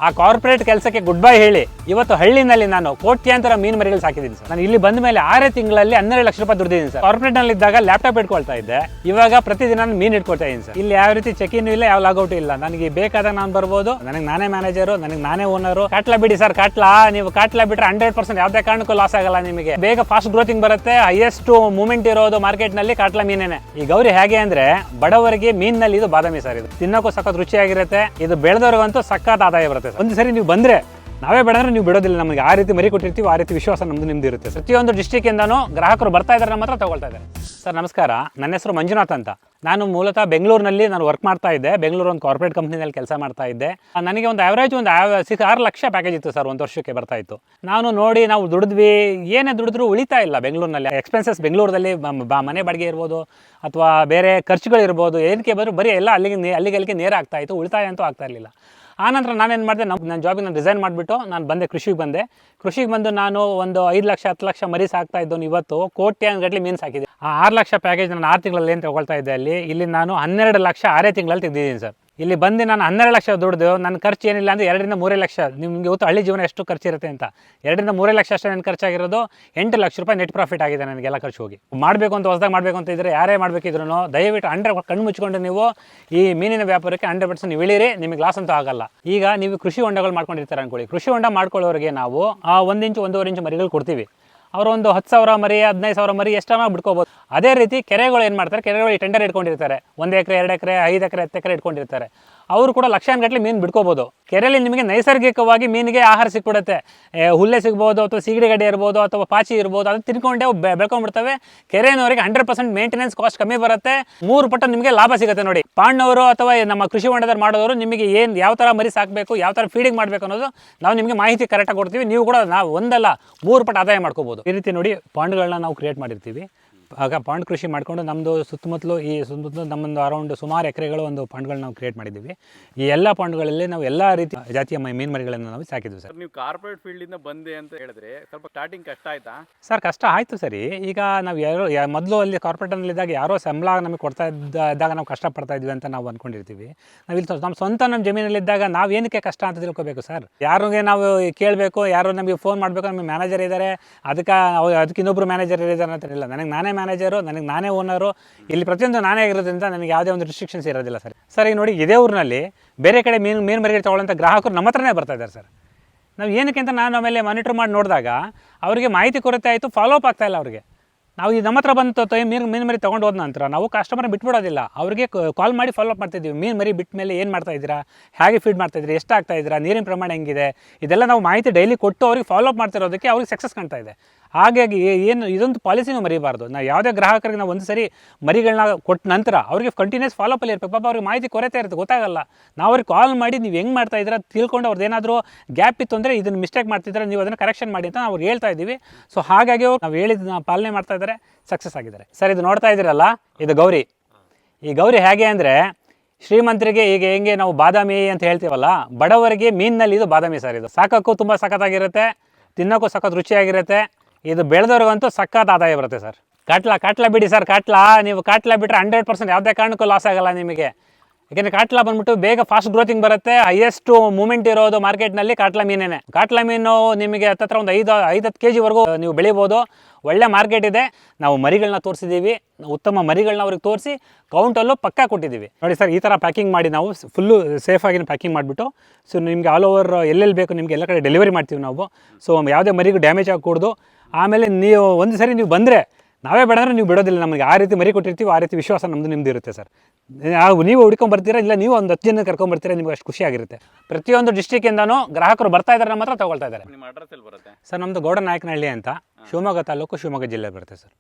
ಆ ಕಾರ್ಪೊರೇಟ್ ಕೆಲಸಕ್ಕೆ good bye ಹೇಳಿ ಇವತ್ತು ಹಳ್ಳಿನಲ್ಲಿ ನಾನು ಕೋಟ್ಯಾಂತರ ಮೀನು ಮರಿಗಳು ಸಾಕಿದ್ದೀನಿ ಸರ್. ನಾನು ಇಲ್ಲಿ ಬಂದ ಮೇಲೆ 6 ತಿಂಗಳಲ್ಲಿ 12 ಲಕ್ಷ ರೂಪಾಯಿ ದುಡ್ದಿದ್ದೀನಿ ಸರ್. ಕಾರ್ಪೊರೇಟ್ ನಲ್ಲಿ ಇದ್ದಾಗ ಲ್ಯಾಪ್ಟಾಪ್ ಇಟ್ಕೊಳ್ತಾ ಇದ್ದೆ, ಇವಾಗ ಪ್ರತಿದಿನ ನಾನು ಮೀನು ಇಟ್ಕೊಳ್ತಾ ಇದ್ದೀನಿ ಸರ್. ಇಲ್ಲಿ ಯಾವ ರೀತಿ ಚೆಕ್ ಇನ್ ಇಲ್ಲ, ಯಾವ ಲಾಗೌಟ್ ಇಲ್ಲ. ನನಗೆ ಬೇಕಾದಾಗ ನಾನು ಬರ್ಬೋದು, ನನಗೆ ನಾನೇ ಮ್ಯಾನೇಜರು, ನನಗೆ ನಾನೇ ಓನರು. ಕಾಟ್ಲಾ ಬಿಡಿ ಸರ್, ಕಾಟ್ಲಾ ನೀವು ಕಾಟ್ಲಾ ಬಿಟ್ರೆ 100% ಯಾವುದೇ ಕಾರಣಕ್ಕೂ ಲಾಸ್ ಆಗಲ್ಲ ನಿಮಗೆ. ಬೇಗ ಫಾಸ್ಟ್ ಗ್ರೋತಿಂಗ್ ಬರುತ್ತೆ. ಹೈಯೆಸ್ಟ್ ಮೂವ್ಮೆಂಟ್ ಇರೋದು ಮಾರ್ಕೆಟ್ ನಲ್ಲಿ ಕಾಟ್ಲಾ ಮೀನೇನೆ. ಈ ಗೌರಿ ಹೇಗೆ ಅಂದ್ರೆ ಬಡವರಿಗೆ ಮೀನಿನಲ್ಲಿ ಇದು ಬಾದಾಮಿ ಸರ್. ಇದು ತಿನ್ನೋಕ್ಕೂ ಸಖತ್ ರುಚಿಯಾಗಿರುತ್ತೆ. ಇದು ಬೆಳೆದವ್ರಿಗಂತೂ ಸಖತ್ ಆದಾಯ ಬರುತ್ತೆ. ಒಂದು ಸರಿ ನೀವು ಬಂದ್ರೆ ನಾವೇ ಬೇಡಂದ್ರೆ ನೀವು ಬಿಡೋದಿಲ್ಲ. ನಮಗೆ ಆ ರೀತಿ ಮರಿ ಕೊಟ್ಟಿರ್ತೀವಿ, ಆ ರೀತಿ ವಿಶ್ವಾಸ ನಮ್ದು ನಿಮ್ದು ಇರುತ್ತೆ. ಪ್ರತಿಯೊಂದು ಡಿಸ್ಟ್ರಿಕ್ಟ್ ಇಂದನೂ ಗ್ರಾಹಕರು ಬರ್ತಾ ಇದ್ದಾರೆ, ಮಾತ್ರ ತಗೊಳ್ತಾ ಇದ್ದಾರೆ. ಸರ್ ನಮಸ್ಕಾರ, ನನ್ನ ಹೆಸರು ಮಂಜುನಾಥ್ ಅಂತ. ನಾನು ಮೂಲತಃ ಬೆಂಗಳೂರಿನಲ್ಲಿ ನಾನು ವರ್ಕ್ ಮಾಡ್ತಾ ಇದ್ದೆ. ಬೆಂಗಳೂರು ಒಂದು ಕಾರ್ಪೊರೇಟ್ ಕಂಪ್ನಿನಲ್ಲಿ ಕೆಲಸ ಮಾಡ್ತಾ ಇದ್ದೆ. ನನಗೆ ಒಂದು ಆವ್ರೇಜ್ ಒಂದು 6 ಲಕ್ಷ ಪ್ಯಾಕೇಜ್ ಇತ್ತು ಸರ್, ಒಂದು ವರ್ಷಕ್ಕೆ ಬರ್ತಾ ಇತ್ತು. ನಾವು ದುಡಿದ್ವಿ, ಏನೇ ದುಡಿದ್ರೂ ಉಳಿತಾ ಇಲ್ಲ ಬೆಂಗಳೂರಿನಲ್ಲಿ. ಎಕ್ಸ್ಪೆನ್ಸಸ್ ಬೆಂಗಳೂರಲ್ಲಿ ಮನೆ ಬಾಡಿಗೆ ಇರ್ಬೋದು ಅಥವಾ ಬೇರೆ ಖರ್ಚುಗಳಿರ್ಬೋದು, ಏನಕ್ಕೆ ಬಂದರೂ ಬರೀ ಎಲ್ಲ ಅಲ್ಲಿಗೆ ನೇರ ಆಗ್ತಾ ಇತ್ತು, ಉಳಿತಾಯ ಅಂತೂ ಆಗ್ತಾ ಇರಲಿಲ್ಲ. ಆನಂತರ ನಾನೇನು ಮಾಡಿದೆ, ನನ್ನ ಜಾಬಿಗೆ ನಾನು ರಿಸೈನ್ ಮಾಡಿಬಿಟ್ಟು ನಾನು ಬಂದೆ ಕೃಷಿಗೆ ಬಂದು ನಾನು ಒಂದು 5 ಲಕ್ಷ 10 ಲಕ್ಷ ಮರಿ ಸಾಕ್ತಾ ಇದ್ದೋನು ಇವತ್ತು ಕೋಟ್ಯಾಂಗಟ್ಟಲೆ ಮೀನು ಸಾಕಿದೆ. ಆ 6 ಲಕ್ಷ ಪ್ಯಾಕೇಜ್ ನಾನು 6 ತಿಂಗಳಲ್ಲಿ ಏನು ತಗೊಳ್ತಾ ಇದ್ದೆ, ಇಲ್ಲಿ ನಾನು 12 ಲಕ್ಷ 6 ತಿಂಗಳಲ್ಲಿ ತೆಗೆದಿದ್ದೀನಿ ಸರ್. ಇಲ್ಲಿ ಬಂದು ನಾನು 12 ಲಕ್ಷ ದುಡ್ದು ನನ್ನ ಖರ್ಚು ಏನಿಲ್ಲ ಅಂದರೆ 2-3 ಲಕ್ಷ. ನಿಮಗೆ ಗೊತ್ತು ಹಳ್ಳಿ ಜೀವನ ಎಷ್ಟು ಖರ್ಚಿರುತ್ತೆ ಅಂತ. 2-3 ಲಕ್ಷ ಅಷ್ಟೇ ನನ್ನ ಖರ್ಚಾಗಿರೋದು. 8 ಲಕ್ಷ ರೂಪಾಯಿ ನೆಟ್ ಪ್ರಾಫಿಟ್ ಆಗಿದೆ ನನಗೆಲ್ಲ ಖರ್ಚು ಹೋಗಿ. ಮಾಡಬೇಕು ಅಂತ ಹೊಸದಾಗಿ ಮಾಡಬೇಕು ಅಂತ ಇದ್ದರೆ, ಯಾರೇ ಮಾಡಬೇಕಿದ್ರು ದಯವಿಟ್ಟು 100 ಕಣ್ಣು ಮುಚ್ಕೊಂಡು ನೀವು ಈ ಮೀನಿನ ವ್ಯಾಪಾರಕ್ಕೆ 100% ನೀವು ಇಳಿರಿ, ನಿಮಗೆ ಲಾಸ್ ಅಂತೂ ಆಗಲ್ಲ. ಈಗ ನೀವು ಕೃಷಿ ಹೊಂಡಗಳು ಮಾಡ್ಕೊಂಡಿರ್ತಾರೆ ಅನ್ಕೊಳ್ಳಿ. ಕೃಷಿ ಹೊಂಡ ಮಾಡ್ಕೊಳ್ಳೋರಿಗೆ ನಾವು 1 ಇಂಚು 1.5 ಇಂಚು ಮರಿಗಳು ಕೊಡ್ತೀವಿ. ಅವರು ಒಂದು 10,000 ಮರಿ 15,000 ಮರಿ ಎಷ್ಟನ್ನ ಬಿಟ್ಕೋಬೋದು. ಅದೇ ರೀತಿ ಕೆರೆಗಳು ಏನು ಮಾಡ್ತಾರೆ, ಕೆರೆಗಳು ಟೆಂಡರ್ ಇಟ್ಕೊಂಡಿರ್ತಾರೆ. 1 ಎಕರೆ 2 ಎಕರೆ 5 ಎಕರೆ 10 ಎಕರೆ ಇಟ್ಕೊಂಡಿರ್ತಾರೆ. ಅವರು ಕೂಡ ಲಕ್ಷಾನುಗಟ್ಟಲೆ ಮೀನು ಬಿಟ್ಕೋಬೋದು. ಕೆರೆಯಲ್ಲಿ ನಿಮಗೆ ನೈಸರ್ಗಿಕವಾಗಿ ಮೀನಿಗೆ ಆಹಾರ ಸಿಕ್ಬಿಡುತ್ತೆ. ಹುಲ್ಲೆ ಸಿಗ್ಬೋದು, ಅಥವಾ ಸಿಗಡಿ ಗಡ್ಡೆ ಇರ್ಬೋದು, ಅಥವಾ ಪಾಚಿ ಇರ್ಬೋದು. ಅದು ತಿನ್ಕೊಂಡೇ ಬೆಳ್ಕೊಂಡ್ಬಿಡ್ತವೆ. ಕೆರೆನವರಿಗೆ 100% ಮೇಂಟೆನೆನ್ಸ್ ಕಾಸ್ಟ್ ಕಮ್ಮಿ ಬರುತ್ತೆ. 3 ಪಟ್ಟು ನಿಮಗೆ ಲಾಭ ಸಿಗುತ್ತೆ ನೋಡಿ. ಪಾಂಡವರು ಅಥವಾ ನಮ್ಮ ಕೃಷಿ ಹೊಂಡದಲ್ಲಿ ಮಾಡೋರು ನಿಮಗೆ ಯಾವ ಥರ ಮರಿ ಸಾಕಬೇಕು, ಯಾವ ಥರ ಫೀಡಿಂಗ್ ಮಾಡಬೇಕು ಅನ್ನೋದು ನಾವು ನಿಮಗೆ ಮಾಹಿತಿ ಕರೆಕ್ಟಾಗಿ ಕೊಡ್ತೀವಿ. ನೀವು ಕೂಡ ನಾವು 1 ಅಲ್ಲ 3 ಪಟ್ಟು ಆದಾಯ ಮಾಡ್ಕೋಬೋದು. ಈ ರೀತಿ ನೋಡಿ ಪಾಂಡ್ಗಳನ್ನ ನಾವು ಕ್ರಿಯೇಟ್ ಮಾಡಿರ್ತೀವಿ. ಆಗ ಪಾಂಡ್ ಕೃಷಿ ಮಾಡಿಕೊಂಡು ನಮ್ಮದು ಸುತ್ತಮುತ್ತಲು ನಮ್ಮೊಂದು ಅರೌಂಡ್ ಸುಮಾರು ಎಕರೆಗಳು ಒಂದು ಪಾಂಡ್ಗಳನ್ನ ನಾವು ಕ್ರಿಯೇಟ್ ಮಾಡಿದ್ದೀವಿ. ಈ ಎಲ್ಲ ಪಾಂಡ್ಗಳಲ್ಲಿ ನಾವು ಎಲ್ಲ ರೀತಿ ಜಾತಿಯ ಮೀನು ಮರಿಗಳನ್ನು ನಾವು ಸಾಕಿದ್ವಿ ಸರ್. ನೀವು ಕಾರ್ಪೊರೇಟ್ ಫೀಲ್ಡಿಂದ ಬಂದೆ ಅಂತ ಹೇಳಿದ್ರೆ ಸ್ವಲ್ಪ ಸ್ಟಾರ್ಟಿಂಗ್ ಕಷ್ಟ ಆಯ್ತಾ ಸರ್? ಕಷ್ಟ ಆಯಿತು ಸರಿ. ಈಗ ನಾವು ಮೊದಲು ಅಲ್ಲಿ ಕಾರ್ಪೊರೇಟಲ್ಲಿದ್ದಾಗ ಯಾರೋ ಸಂಬಳ ನಮಗೆ ಕೊಡ್ತಾ ಇದ್ದಾಗ ನಾವು ಕಷ್ಟಪಡ್ತಾ ಇದ್ವಿ ಅಂತ ನಾವು ಅಂದ್ಕೊಂಡಿರ್ತೀವಿ. ನಾವಿಲ್ಲಿ ನಮ್ಮ ಸ್ವಂತ ನಮ್ಮ ಜಮೀನಲ್ಲಿದ್ದಾಗ ನಾವು ಏನಕ್ಕೆ ಕಷ್ಟ ಅಂತ ತಿಳ್ಕೊಬೇಕು ಸರ್. ಯಾರಿಗೆ ನಾವು ಕೇಳಬೇಕು, ಯಾರು ನಮಗೆ ಫೋನ್ ಮಾಡಬೇಕು, ನಮಗೆ ಮ್ಯಾನೇಜರ್ ಇದ್ದಾರೆ, ಅದಕ್ಕೆ ಇನ್ನೊಬ್ಬರು ಮ್ಯಾನೇಜರ್ ಇದ್ದಾರೆ ಅಂತ ಇಲ್ಲ. ನನಗೆ ನಾನೇ ಮ್ಯಾನೇಜರು, ನನಗೆ ನಾನೇ ಓನರು. ಇಲ್ಲಿ ಪ್ರತಿಯೊಂದು ನಾನೇ ಆಗಿರೋದ್ರಿಂದ ನನಗೆ ಯಾವುದೇ ಒಂದು ರಿಸ್ಟ್ರಿಕ್ಷನ್ಸ್ ಇರೋದಿಲ್ಲ ಸರ್. ಸರ್ ಈಗ ನೋಡಿ, ಇದೇ ಊರಿನಲ್ಲಿ ಬೇರೆ ಕಡೆ ಮೀನು ಮರಿಗಳು ತೊಗೊಳ್ಳೋಂಥ ಗ್ರಾಹಕರು ನಮ್ಮ ಹತ್ರನೇ ಬರ್ತಾ ಇದ್ದಾರೆ ಸರ್. ನಾವು ಏನಕ್ಕೆ ಅಂತ ನಾನು ಆಮೇಲೆ ಮಾನಿಟರ್ ಮಾಡಿ ನೋಡಿದಾಗ ಅವರಿಗೆ ಮಾಹಿತಿ ಕೊರತೆ ಆಯಿತು, ಫಾಲೋ ಅಪ್ ಆಗ್ತಾಯಿಲ್ಲ ಅವ್ರಿಗೆ. ನಾವು ಈ ನಮ್ಮ ಹತ್ರ ಬಂದು ಮೀನು ಮರಿ ತೊಗೊಂಡು ಹೋದ ನಂತರ ನಾವು ಕಸ್ಟಮರ್ನ ಬಿಟ್ಬಿಡೋದಿಲ್ಲ. ಅವರಿಗೆ ಕಾಲ್ ಮಾಡಿ ಫಾಲೋ ಅಪ್ ಮಾಡ್ತಿದ್ದೀವಿ. ಮೀನು ಮರಿ ಬಿಟ್ಟ ಮೇಲೆ ಏನು ಮಾಡ್ತಾಯಿದ್ದೀರಾ, ಹೇಗೆ ಫೀಡ್ ಮಾಡ್ತಾಯಿದ್ದೀರಾ, ಎಷ್ಟು ಆಗ್ತಾಯಿದ್ದೀರಾ, ನೀರಿನ ಪ್ರಮಾಣ ಹೆಂಗಿದೆ, ಇದೆಲ್ಲ ನಾವು ಮಾಹಿತಿ ಡೈಲಿ ಕೊಟ್ಟು ಅವ್ರಿಗೆ ಫಾಲೋ ಅಪ್ ಮಾಡ್ತಿರೋದಕ್ಕೆ ಅವ್ರಿಗೆ ಸಕ್ಸಸ್ ಕಾಣ್ತಾ ಇದೆ. ಹಾಗಾಗಿ ಇದೊಂದು ಪಾಲಿಸಿನೂ ಮರಿಬಾರ್ದು. ನಾವು ಯಾವುದೇ ಗ್ರಾಹಕರಿಗೆ ನಾವು ಒಂದು ಸರಿ ಮರಿಗಳನ್ನ ಕೊಟ್ಟ ನಂತರ ಅವ್ರಿಗೆ ಕಂಟಿನ್ಯೂಸ್ ಫಾಲೋಅಪಲ್ಲಿ ಇರಬೇಕು. ಪಾಪ ಅವ್ರಿಗೆ ಮಾಹಿತಿ ಕೊರತೆ ಇರುತ್ತೆ, ಗೊತ್ತಾಗಲ್ಲ. ನಾವು ಅವ್ರಿಗೆ ಕಾಲ್ ಮಾಡಿ ನೀವು ಹೆಂಗೆ ಮಾಡ್ತಾಯಿದ್ದೀರಾ ತಿಳ್ಕೊಂಡು ಅವ್ರದ್ದು ಏನಾದರೂ ಗ್ಯಾಪ್ ಇತ್ತು ಅಂದರೆ ಇದನ್ನು ಮಿಸ್ಟೇಕ್ ಮಾಡ್ತಿದ್ರೆ ನೀವು ಅದನ್ನು ಕರೆಕ್ಷನ್ ಮಾಡಿ ಅಂತ ನಾವು ಅವ್ರಿಗೆ ಹೇಳ್ತಾ ಇದ್ದೀವಿ. ಸೊ ಹಾಗಾಗಿ ನಾವು ಹೇಳಿದ ಪಾಲನೆ ಮಾಡ್ತಾ ಇದ್ದಾರೆ, ಸಕ್ಸಸ್ ಆಗಿದ್ದಾರೆ ಸರ್. ಇದು ನೋಡ್ತಾ ಇದ್ದೀರಲ್ಲ, ಇದು ಗೌರಿ. ಈ ಗೌರಿ ಹೇಗೆ ಅಂದರೆ ಶ್ರೀಮಂತರಿಗೆ ಈಗ ಹೆಂಗೆ ನಾವು ಬಾದಾಮಿ ಅಂತ ಹೇಳ್ತೀವಲ್ಲ, ಬಡವರಿಗೆ ಮೀನಿನಲ್ಲಿ ಇದು ಬಾದಾಮಿ ಸರ್. ಇದು ಸಾಕೋಕ್ಕೂ ತುಂಬ ಸಖತ್ತಾಗಿರುತ್ತೆ, ತಿನ್ನೋಕ್ಕೂ ಸಖತ್ ರುಚಿಯಾಗಿರುತ್ತೆ. ಇದು ಬೆಳೆದವ್ರಿಗಂತೂ ಸಖತ್ ಆದಾಯ ಬರುತ್ತೆ ಸರ್. ಕಾಟ್ಲಾ ಬಿಡಿ ಸರ್, ನೀವು ಕಾಟ್ಲಾ ಬಿಟ್ಟರೆ 100% ಯಾವುದೇ ಕಾರಣಕ್ಕೂ ಲಾಸ್ ಆಗಲ್ಲ ನಿಮಗೆ. ಯಾಕೆಂದರೆ ಕಾಟ್ಲಾ ಬಂದ್ಬಿಟ್ಟು ಬೇಗ ಫಾಸ್ಟ್ ಗ್ರೋತಿಂಗ್ ಬರುತ್ತೆ. ಹೈಯೆಸ್ಟ್ ಮೂವ್ಮೆಂಟ್ ಇರೋದು ಮಾರ್ಕೆಟ್ನಲ್ಲಿ ಕಾಟ್ಲಾ ಮೀನೇನೆ. ಕಾಟ್ಲಾ ಮೀನು ನಿಮಗೆ ಹತ್ತಿರ ಒಂದು 5-10 kg ನೀವು ಬೆಳಿಬೋದು. ಒಳ್ಳೆ ಮಾರ್ಕೆಟ್ ಇದೆ. ನಾವು ಮರಿಗಳನ್ನ ತೋರಿಸಿದ್ದೀವಿ, ಉತ್ತಮ ಮರಿಗಳನ್ನ ಅವ್ರಿಗೆ ತೋರಿಸಿ ಕೌಂಟಲ್ಲೂ ಪಕ್ಕಾ ಕೊಟ್ಟಿದ್ದೀವಿ. ನೋಡಿ ಸರ್, ಈ ಥರ ಪ್ಯಾಕಿಂಗ್ ಮಾಡಿ ನಾವು ಫುಲ್ಲು ಸೇಫಾಗಿ ಪ್ಯಾಕಿಂಗ್ ಮಾಡಿಬಿಟ್ಟು ಸೊ ನಿಮಗೆ ಆಲ್ ಓವರ್ ಎಲ್ಲೆಲ್ಲಿ ಬೇಕು ನಿಮಗೆ ಎಲ್ಲ ಕಡೆ ಡೆಲಿವರಿ ಮಾಡ್ತೀವಿ ನಾವು. ಸೊ ಯಾವುದೇ ಮರಿಗೂ ಡ್ಯಾಮೇಜ್ ಆಗಕೂಡ್ದು. ಆಮೇಲೆ ನೀವು ಒಂದು ಸರಿ ನೀವು ಬಂದರೆ ನಾವೇ ಬೇಡಂದ್ರೆ ನೀವು ಬಿಡೋದಿಲ್ಲ. ನಮಗೆ ಆ ರೀತಿ ಮರಿ ಕೊಟ್ಟಿರ್ತೀವಿ, ಆ ರೀತಿ ವಿಶ್ವಾಸ ನಿಮ್ಮದು ಇರುತ್ತೆ ಸರ್. ನೀವು ಹುಡ್ಕೊಂಡ್ಬರ್ತೀರಾ, ಇಲ್ಲ ನೀವು ಒಂದು 10 ಜನ ಕರ್ಕೊಂಡ್ಬರ್ತೀರಾ, ನಿಮ್ಗೆ ಅಷ್ಟು ಖುಷಿಯಾಗಿರುತ್ತೆ. ಪ್ರತಿಯೊಂದು ಡಿಸ್ಟ್ರಿಕ್ಕಿಂದನೂ ಗ್ರಾಹಕರು ಬರ್ತಾ ಇದ್ದಾರೆ, ಮಾತ್ರ ತಗೊಳ್ತಾ ಇದ್ದಾರೆ. ನಿಮ್ಮ ಅಡ್ರೆಸ್ ಎಲ್ಲಿ ಬರುತ್ತೆ ಸರ್? ನಮ್ಮದು ಗೌಡ ನಾಯಕನಹಳ್ಳಿ ಅಂತ, ಶಿವಮೊಗ್ಗ ತಾಲೂಕು, ಶಿವಮೊಗ್ಗ ಜಿಲ್ಲೆ ಬರುತ್ತೆ ಸರ್.